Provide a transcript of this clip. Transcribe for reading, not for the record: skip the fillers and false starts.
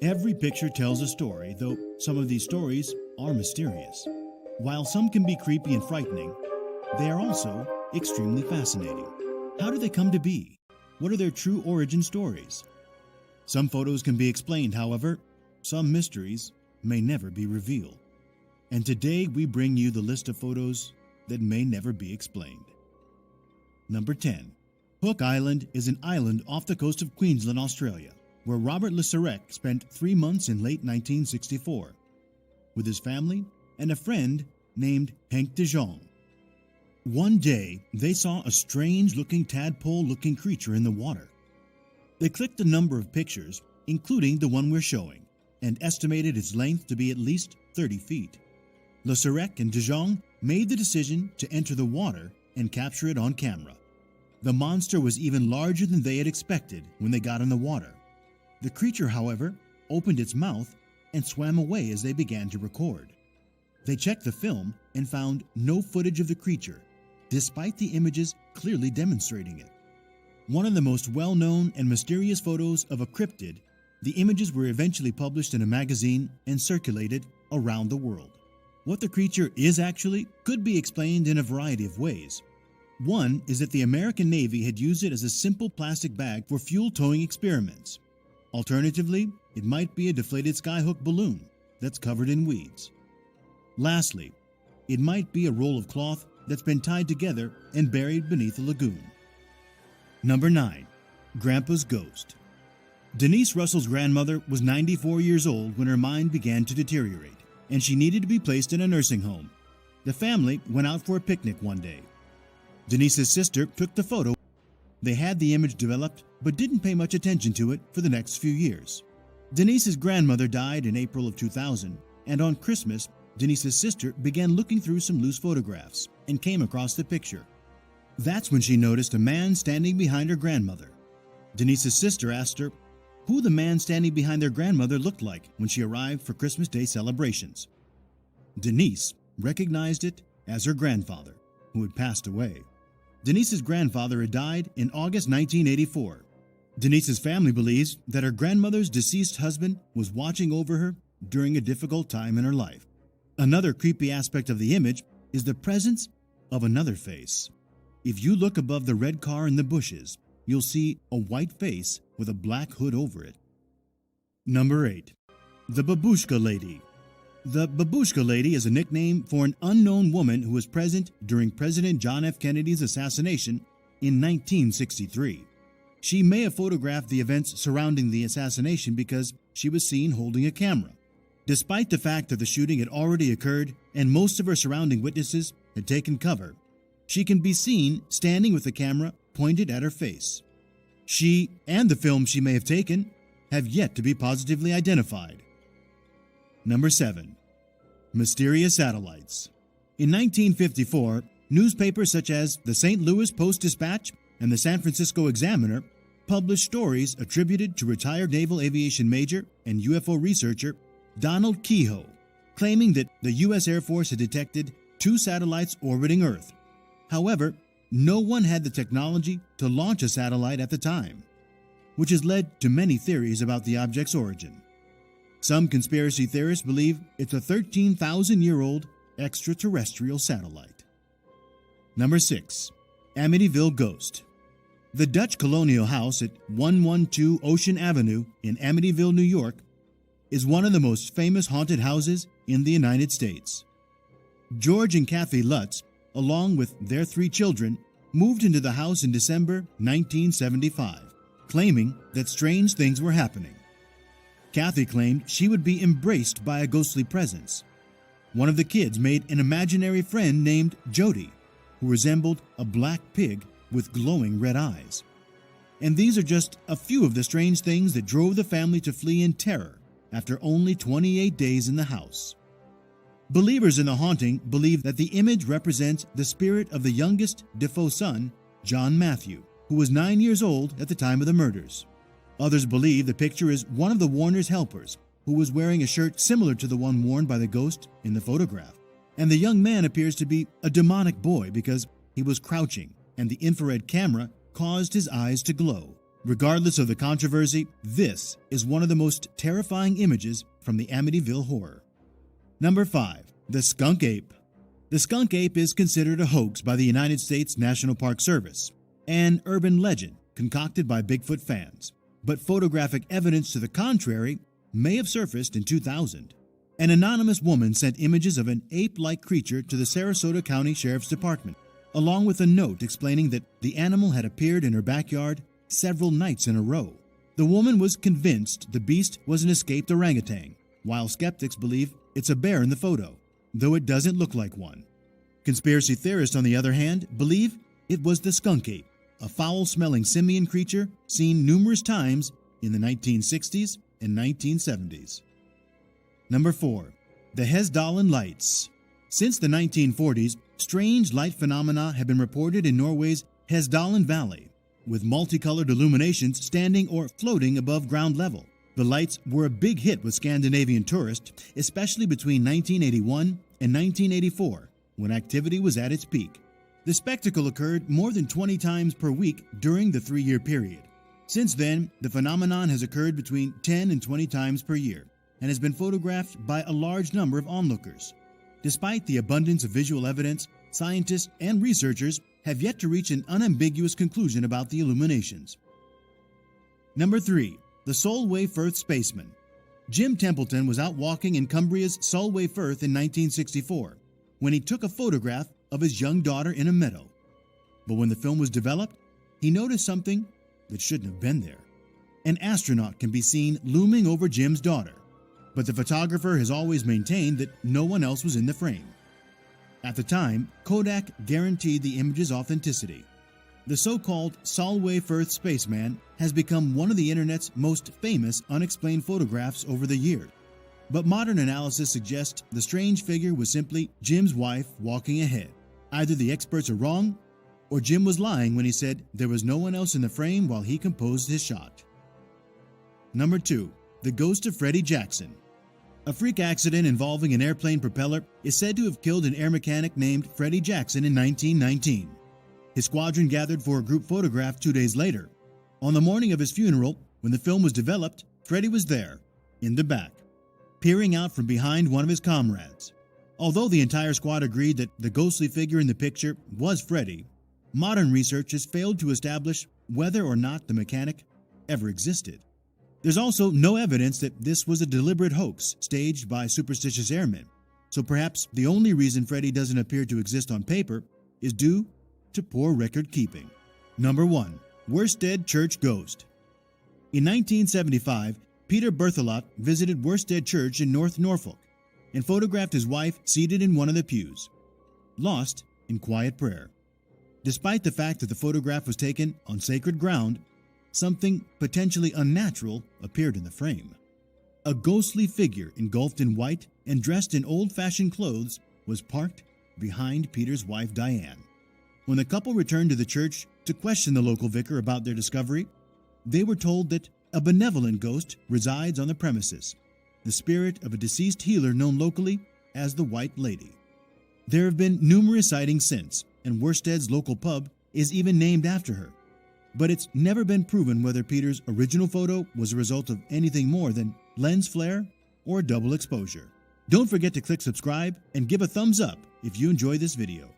Every picture tells a story, though some of these stories are mysterious. While some can be creepy and frightening, they are also extremely fascinating. How do they come to be? What are their true origin stories? Some photos can be explained, however, some mysteries may never be revealed. And today we bring you the list of photos that may never be explained. Number 10. Hook Island is an island off the coast of Queensland, Australia, where Robert Le Serrec spent 3 months in late 1964 with his family and a friend named Henk de Jong. One day, they saw a strange-looking tadpole-looking creature in the water. They clicked a number of pictures, including the one we're showing, and estimated its length to be at least 30 feet. Le Serrec and de Jong made the decision to enter the water and capture it on camera. The monster was even larger than they had expected when they got in the water. The creature, however, opened its mouth and swam away as they began to record. They checked the film and found no footage of the creature, despite the images clearly demonstrating it. One of the most well-known and mysterious photos of a cryptid, the images were eventually published in a magazine and circulated around the world. What the creature is actually could be explained in a variety of ways. One is that the American Navy had used it as a simple plastic bag for fuel towing experiments. Alternatively, it might be a deflated skyhook balloon that's covered in weeds. Lastly, it might be a roll of cloth that's been tied together and buried beneath a lagoon. Number 9. Grandpa's Ghost. Denise Russell's grandmother was 94 years old when her mind began to deteriorate, and she needed to be placed in a nursing home. The family went out for a picnic one day. Denise's sister took the photo. They had the image developed, but didn't pay much attention to it for the next few years. Denise's grandmother died in April of 2000, and on Christmas, Denise's sister began looking through some loose photographs and came across the picture. That's when she noticed a man standing behind her grandmother. Denise's sister asked her who the man standing behind their grandmother looked like when she arrived for Christmas Day celebrations. Denise recognized it as her grandfather, who had passed away. Denise's grandfather had died in August 1984. Denise's family believes that her grandmother's deceased husband was watching over her during a difficult time in her life. Another creepy aspect of the image is the presence of another face. If you look above the red car in the bushes, you'll see a white face with a black hood over it. Number 8. The Babushka Lady. The Babushka Lady is a nickname for an unknown woman who was present during President John F. Kennedy's assassination in 1963. She may have photographed the events surrounding the assassination because she was seen holding a camera. Despite the fact that the shooting had already occurred and most of her surrounding witnesses had taken cover, she can be seen standing with the camera pointed at her face. She and the film she may have taken have yet to be positively identified. Number 7. Mysterious Satellites. In 1954, newspapers such as the St. Louis Post-Dispatch and the San Francisco Examiner published stories attributed to retired naval aviation major and UFO researcher Donald Keyhoe, claiming that the U.S. Air Force had detected 2 satellites orbiting Earth. However, no one had the technology to launch a satellite at the time, which has led to many theories about the object's origin. Some conspiracy theorists believe it's a 13,000-year-old extraterrestrial satellite. Number 6. Amityville Ghost. The Dutch Colonial House at 112 Ocean Avenue in Amityville, New York, is one of the most famous haunted houses in the United States. George and Kathy Lutz, along with their 3 children, moved into the house in December 1975, claiming that strange things were happening. Kathy claimed she would be embraced by a ghostly presence. One of the kids made an imaginary friend named Jody, who resembled a black pig with glowing red eyes. And these are just a few of the strange things that drove the family to flee in terror after only 28 days in the house. Believers in the haunting believe that the image represents the spirit of the youngest Defoe son, John Matthew, who was 9 years old at the time of the murders. Others believe the picture is one of the Warner's helpers, who was wearing a shirt similar to the one worn by the ghost in the photograph. And the young man appears to be a demonic boy because he was crouching, and the infrared camera caused his eyes to glow, Regardless of the controversy, this is one of the most terrifying images from the Amityville Horror. Number 5. The Skunk Ape. The skunk ape is considered a hoax by the United States National Park Service, an urban legend concocted by Bigfoot fans. But photographic evidence to the contrary may have surfaced in 2000. An anonymous woman sent images of an ape-like creature to the Sarasota County Sheriff's Department, along with a note explaining that the animal had appeared in her backyard several nights in a row. The woman was convinced the beast was an escaped orangutan, while skeptics believe it's a bear in the photo, though it doesn't look like one. Conspiracy theorists, on the other hand, believe it was the skunk ape, a foul-smelling simian creature seen numerous times in the 1960s and 1970s. Number 4. The Hessdalen Lights. Since the 1940s, strange light phenomena have been reported in Norway's Hessdalen Valley, with multicolored illuminations standing or floating above ground level. The lights were a big hit with Scandinavian tourists, especially between 1981 and 1984, when activity was at its peak. The spectacle occurred more than 20 times per week during the 3-year period. Since then, the phenomenon has occurred between 10 and 20 times per year and has been photographed by a large number of onlookers. Despite the abundance of visual evidence, scientists and researchers have yet to reach an unambiguous conclusion about the illuminations. Number 3. The Solway Firth Spaceman. Jim Templeton was out walking in Cumbria's Solway Firth in 1964 when he took a photograph of his young daughter in a meadow. But when the film was developed, he noticed something that shouldn't have been there. An astronaut can be seen looming over Jim's daughter, but the photographer has always maintained that no one else was in the frame. At the time, Kodak guaranteed the image's authenticity. The so-called Solway Firth Spaceman has become one of the internet's most famous unexplained photographs over the years. But modern analysis suggests the strange figure was simply Jim's wife walking ahead. Either the experts are wrong, or Jim was lying when he said there was no one else in the frame while he composed his shot. Number 2. The Ghost of Freddie Jackson. A freak accident involving an airplane propeller is said to have killed an air mechanic named Freddie Jackson in 1919. His squadron gathered for a group photograph 2 days later. On the morning of his funeral, when the film was developed, Freddie was there, in the back, peering out from behind one of his comrades. Although the entire squad agreed that the ghostly figure in the picture was Freddie, modern research has failed to establish whether or not the mechanic ever existed. There's also no evidence that this was a deliberate hoax staged by superstitious airmen, so perhaps the only reason Freddie doesn't appear to exist on paper is due to poor record keeping. Number 1. Worstead Church Ghost. In 1975, Peter Berthelot visited Worstead Church in North Norfolk and photographed his wife seated in one of the pews, lost in quiet prayer. Despite the fact that the photograph was taken on sacred ground, something potentially unnatural appeared in the frame. A ghostly figure engulfed in white and dressed in old-fashioned clothes was parked behind Peter's wife Diane. When the couple returned to the church to question the local vicar about their discovery, they were told that a benevolent ghost resides on the premises, the spirit of a deceased healer known locally as the White Lady. There have been numerous sightings since, and Worstead's local pub is even named after her. But it's never been proven whether Peter's original photo was a result of anything more than lens flare or double exposure. Don't forget to click subscribe and give a thumbs up if you enjoy this video.